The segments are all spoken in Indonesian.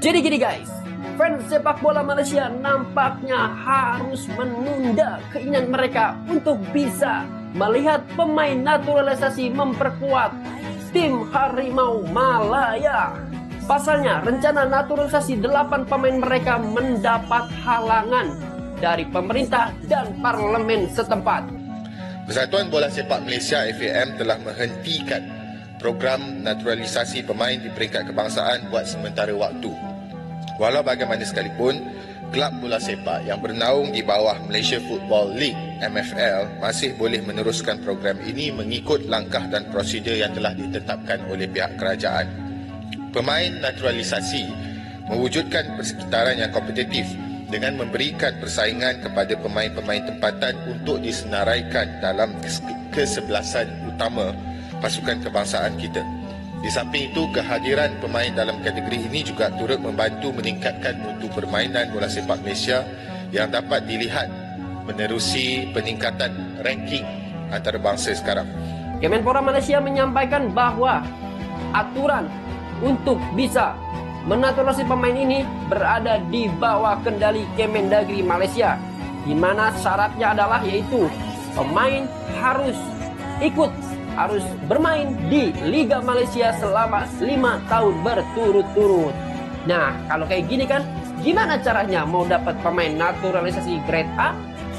Jadi gini guys, fans sepak bola Malaysia nampaknya harus menunda keinginan mereka untuk bisa melihat pemain naturalisasi memperkuat tim Harimau Malaya. Pasalnya, rencana naturalisasi 8 pemain mereka mendapat halangan dari pemerintah dan parlemen setempat. Persatuan Bola Sepak Malaysia FAM telah menghentikan program naturalisasi pemain di peringkat kebangsaan buat sementara waktu. Walau bagaimana sekalipun, kelab bola sepak yang bernaung di bawah Malaysia Football League MFL masih boleh meneruskan program ini mengikut langkah dan prosedur yang telah ditetapkan oleh pihak kerajaan. Pemain naturalisasi mewujudkan persekitaran yang kompetitif dengan memberikan persaingan kepada pemain-pemain tempatan untuk disenaraikan dalam kesebelasan utama pasukan kebangsaan kita. Di samping itu, kehadiran pemain dalam kategori ini juga turut membantu meningkatkan mutu permainan bola sepak Malaysia yang dapat dilihat menerusi peningkatan ranking antarabangsa sekarang. Kemenpora Malaysia menyampaikan bahwa aturan untuk bisa menaturalisasi pemain ini berada di bawah kendali Kemendagri Malaysia, di mana syaratnya adalah yaitu pemain harus bermain di Liga Malaysia selama 5 tahun berturut-turut. Nah, kalau kayak gini kan, gimana caranya mau dapat pemain naturalisasi grade A?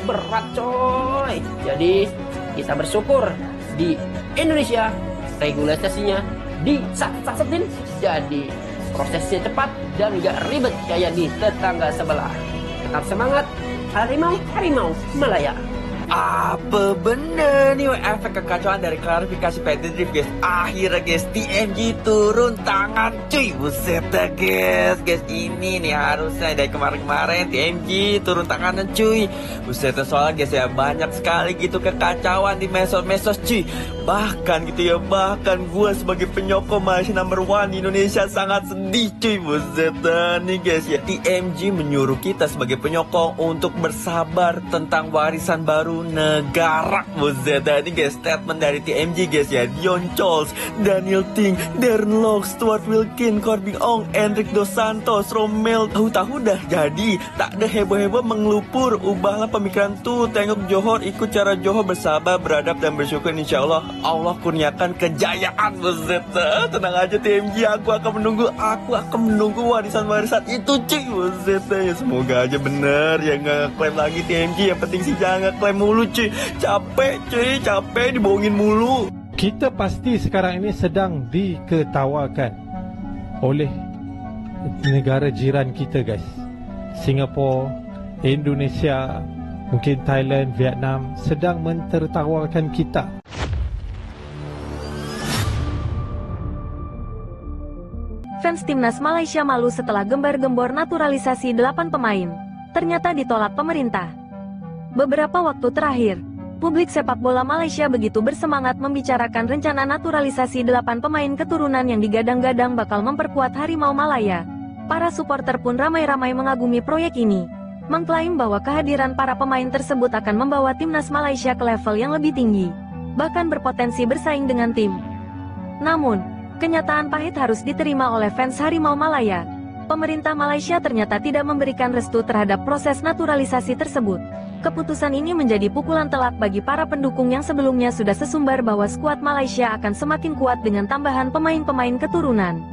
Berat coy. Jadi, kita bersyukur di Indonesia regulasinya disat-satin, jadi prosesnya cepat dan gak ribet kayak di tetangga sebelah. Tetap semangat, Harimau Malaya. Apa benda ni efek kekacauan dari klarifikasi PT Drift guys. Akhirnya guys TMG turun tangan cuy. Buset dah guys. Guys ini nih harusnya dari kemarin-kemarin TMG turun tangan cuy. Buset dah, soalnya guys ya banyak sekali gitu kekacauan di mesos-mesos cuy. Bahkan gitu ya, bahkan gue sebagai penyokong Malaysia number 1 di Indonesia sangat sedih cuy. Buset dah nih guys ya, TMG menyuruh kita sebagai penyokong untuk bersabar tentang warisan baru negara. Buset dah nih guys, statement dari TMG guys ya. Dion Charles, Daniel Ting, Darren Lock, Stuart Wilkin, Corbin Ong, Enric Dos Santos, Romel. Tahu-tahu dah jadi, tak ada heboh-heboh mengelupur. Ubahlah pemikiran tuh, tengok Johor, ikut cara Johor, bersabar, beradab dan bersyukur. Insya Allah kurniakan kejayaan. Buset dah, tenang aja TMG, aku akan menunggu warisan-warisan itu cuy. Buset dah ya, semoga aja bener ya, nggak klaim lagi TMG. Yang penting sih jangan klaim mulu cuy. Capek dibohongin mulu. Kita pasti sekarang ini sedang diketawakan oleh negara jiran kita guys. Singapura, Indonesia, mungkin Thailand, Vietnam sedang mentertawakan kita. Fans timnas Malaysia malu setelah gembar-gembor naturalisasi 8 pemain. Ternyata ditolak pemerintah. Beberapa waktu terakhir, publik sepak bola Malaysia begitu bersemangat membicarakan rencana naturalisasi 8 pemain keturunan yang digadang-gadang bakal memperkuat Harimau Malaya. Para supporter pun ramai-ramai mengagumi proyek ini, mengklaim bahwa kehadiran para pemain tersebut akan membawa timnas Malaysia ke level yang lebih tinggi, bahkan berpotensi bersaing dengan tim. Namun, kenyataan pahit harus diterima oleh fans Harimau Malaya. Pemerintah Malaysia ternyata tidak memberikan restu terhadap proses naturalisasi tersebut. Keputusan ini menjadi pukulan telak bagi para pendukung yang sebelumnya sudah sesumbar bahwa skuad Malaysia akan semakin kuat dengan tambahan pemain-pemain keturunan.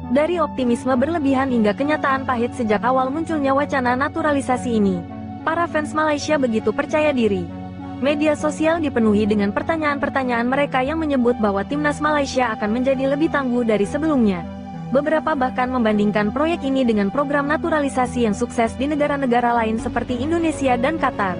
Dari optimisme berlebihan hingga kenyataan pahit sejak awal munculnya wacana naturalisasi ini, para fans Malaysia begitu percaya diri. Media sosial dipenuhi dengan pertanyaan-pertanyaan mereka yang menyebut bahwa timnas Malaysia akan menjadi lebih tangguh dari sebelumnya. Beberapa bahkan membandingkan proyek ini dengan program naturalisasi yang sukses di negara-negara lain seperti Indonesia dan Qatar.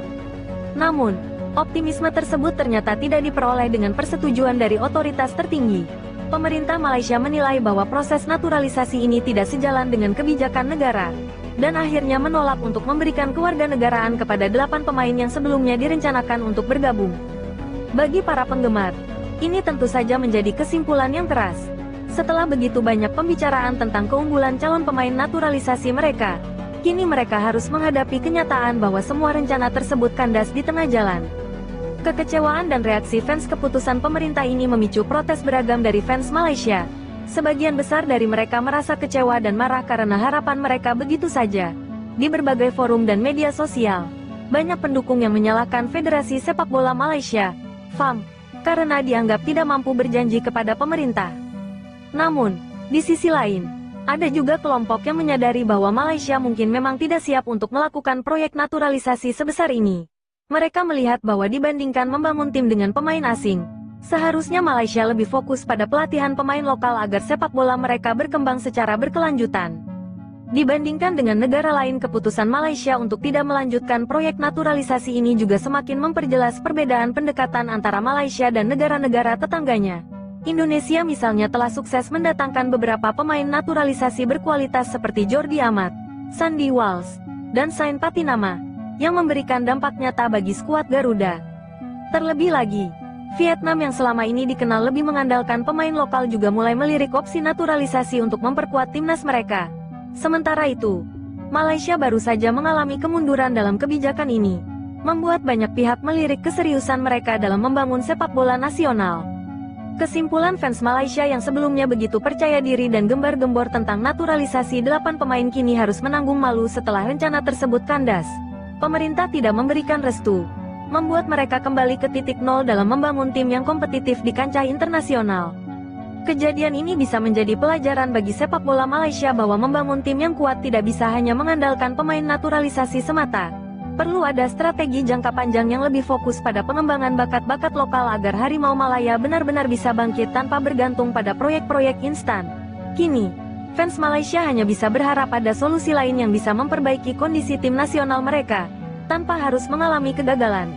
Namun, optimisme tersebut ternyata tidak diperoleh dengan persetujuan dari otoritas tertinggi. Pemerintah Malaysia menilai bahwa proses naturalisasi ini tidak sejalan dengan kebijakan negara, dan akhirnya menolak untuk memberikan kewarganegaraan kepada 8 pemain yang sebelumnya direncanakan untuk bergabung. Bagi para penggemar, ini tentu saja menjadi kesimpulan yang keras. Setelah begitu banyak pembicaraan tentang keunggulan calon pemain naturalisasi mereka, kini mereka harus menghadapi kenyataan bahwa semua rencana tersebut kandas di tengah jalan. Kekecewaan dan reaksi fans keputusan pemerintah ini memicu protes beragam dari fans Malaysia. Sebagian besar dari mereka merasa kecewa dan marah karena harapan mereka begitu saja. Di berbagai forum dan media sosial, banyak pendukung yang menyalahkan Federasi Sepak Bola Malaysia, FAM, karena dianggap tidak mampu berjanji kepada pemerintah. Namun, di sisi lain, ada juga kelompok yang menyadari bahwa Malaysia mungkin memang tidak siap untuk melakukan proyek naturalisasi sebesar ini. Mereka melihat bahwa dibandingkan membangun tim dengan pemain asing, seharusnya Malaysia lebih fokus pada pelatihan pemain lokal agar sepak bola mereka berkembang secara berkelanjutan. Dibandingkan dengan negara lain, keputusan Malaysia untuk tidak melanjutkan proyek naturalisasi ini juga semakin memperjelas perbedaan pendekatan antara Malaysia dan negara-negara tetangganya. Indonesia misalnya telah sukses mendatangkan beberapa pemain naturalisasi berkualitas seperti Jordi Amat, Sandy Walsh, dan Sain Patinama, yang memberikan dampak nyata bagi skuad Garuda. Terlebih lagi, Vietnam yang selama ini dikenal lebih mengandalkan pemain lokal juga mulai melirik opsi naturalisasi untuk memperkuat timnas mereka. Sementara itu, Malaysia baru saja mengalami kemunduran dalam kebijakan ini, membuat banyak pihak melirik keseriusan mereka dalam membangun sepak bola nasional. Kesimpulan, fans Malaysia yang sebelumnya begitu percaya diri dan gembar-gembor tentang naturalisasi 8 pemain kini harus menanggung malu setelah rencana tersebut kandas. Pemerintah tidak memberikan restu, membuat mereka kembali ke titik nol dalam membangun tim yang kompetitif di kancah internasional. Kejadian ini bisa menjadi pelajaran bagi sepak bola Malaysia bahwa membangun tim yang kuat tidak bisa hanya mengandalkan pemain naturalisasi semata. Perlu ada strategi jangka panjang yang lebih fokus pada pengembangan bakat-bakat lokal agar Harimau Malaya benar-benar bisa bangkit tanpa bergantung pada proyek-proyek instan. Kini, fans Malaysia hanya bisa berharap ada solusi lain yang bisa memperbaiki kondisi tim nasional mereka, tanpa harus mengalami kegagalan.